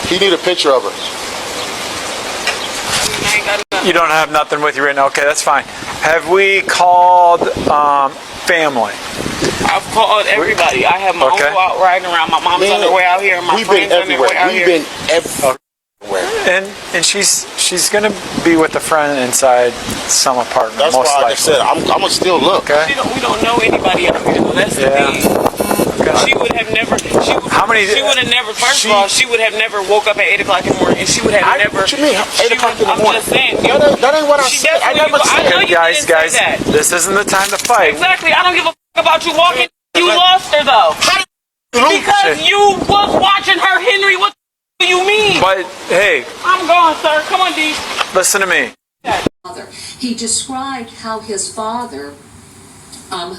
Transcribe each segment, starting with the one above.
He need a picture of her. You don't have nothing with you right now. Okay, that's fine. have we called family? I've called everybody. I have my uncle out riding around. My mom's on her way out here. My friends on their way out here. We've been everywhere. And she's gonna be with a friend inside some apartment. That's most why likely. I said I'm gonna still look. Okay. We don't know anybody out here. That's the thing. She would have never. She would have never. First of all, she would have never woke up at 8 o'clock in the morning, and she would have never. What you mean? 8 o'clock in the morning? I'm just saying. That ain't what I said. I never said. Guys, this isn't the time to fight. Exactly. I don't give a about you walking. You lost her though. Because you was watching her, Henry. What do you mean? But hey, I'm gone, sir. Come on, D. Listen to me. He described how his father,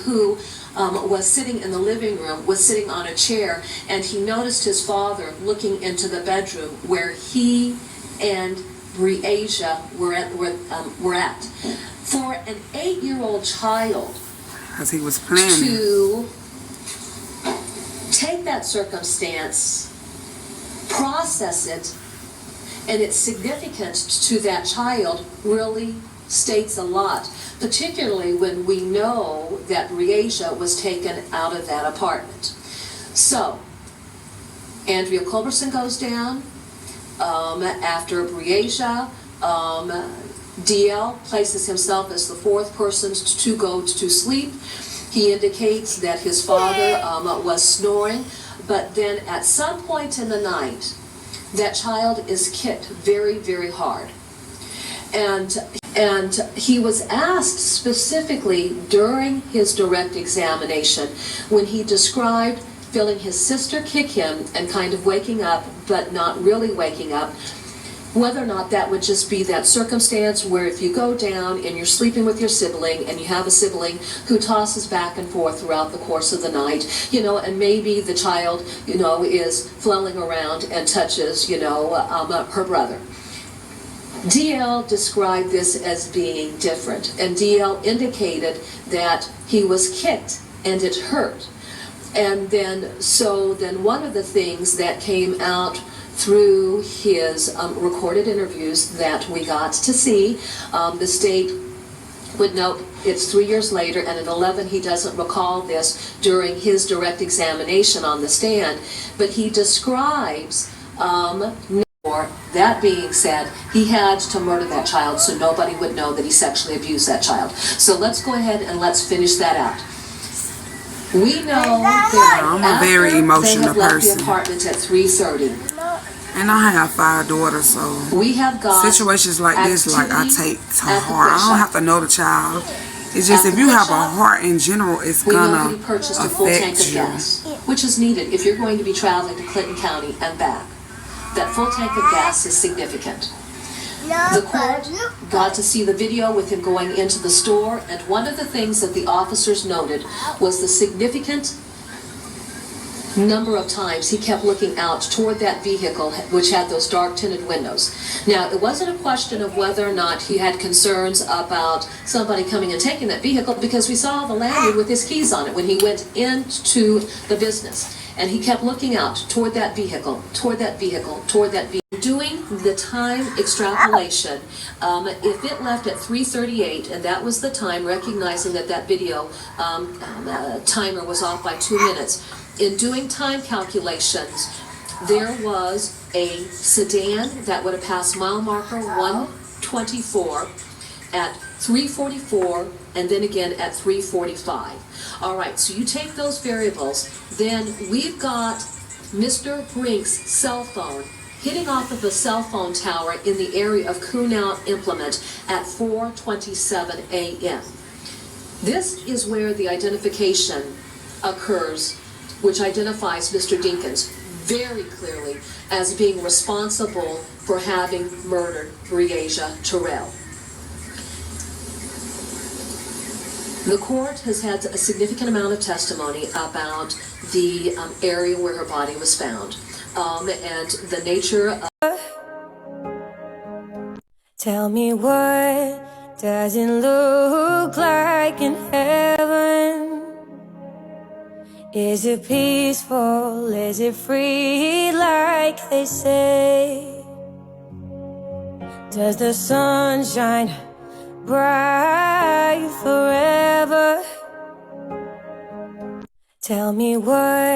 who was sitting in the living room, was sitting on a chair, and he noticed his father looking into the bedroom where he and Breasia were at. For an 8-year-old child, as he was planning to take that circumstance, process it, and its significance to that child really states a lot, particularly when we know that Breasia was taken out of that apartment. So, Andrea Culberson goes down. After Breasia, DL places himself as the fourth person to go to sleep. He indicates that his father was snoring, but then at some point in the night, that child is kicked very, very hard. And he was asked specifically during his direct examination when he described feeling his sister kick him and kind of waking up, but not really waking up, whether or not that would just be that circumstance where if you go down and you're sleeping with your sibling and you have a sibling who tosses back and forth throughout the course of the night, and maybe the child, is flailing around and touches, her brother. DL described this as being different, and DL indicated that he was kicked and it hurt. And then one of the things that came out through his recorded interviews that we got to see, the state would note it's 3 years later, and at 11 he doesn't recall this during his direct examination on the stand, but he describes, that being said, he had to murder that child so nobody would know that he sexually abused that child. So let's go ahead and let's finish that out. We know that I'm a very emotional they have left person. the apartment at 3:30. And I have 5 daughters, so we have got situations like this, I take to heart. I don't have to know the child. It's just if you have a heart in general, it's gonna purchased a full tank of affect you. gas, which is needed if you're going to be traveling to Clinton County and back. That full tank of gas is significant. The court got to see the video with him going into the store, and one of the things that the officers noted was the significant number of times he kept looking out toward that vehicle which had those dark tinted windows. Now, it wasn't a question of whether or not he had concerns about somebody coming and taking that vehicle, because we saw the lanyard with his keys on it when he went into the business. And he kept looking out toward that vehicle, toward that vehicle, toward that vehicle. Doing the time extrapolation, if it left at 3:38, and that was the time, recognizing that that video timer was off by 2 minutes, in doing time calculations, there was a sedan that would have passed mile marker 124 at 3:44, and then again at 3:45. All right, so you take those variables, then we've got Mr. Brink's cell phone hitting off of the cell phone tower in the area of Kunow Implement at 4:27 a.m. This is where the identification occurs, which identifies Mr. Dinkins very clearly as being responsible for having murdered Breasia Terrell. The court has had a significant amount of testimony about the area where her body was found, and the nature of... Tell me, what does it look like in heaven? Is it peaceful? Is it free like they say? Does the sun shine bright forever? Tell me what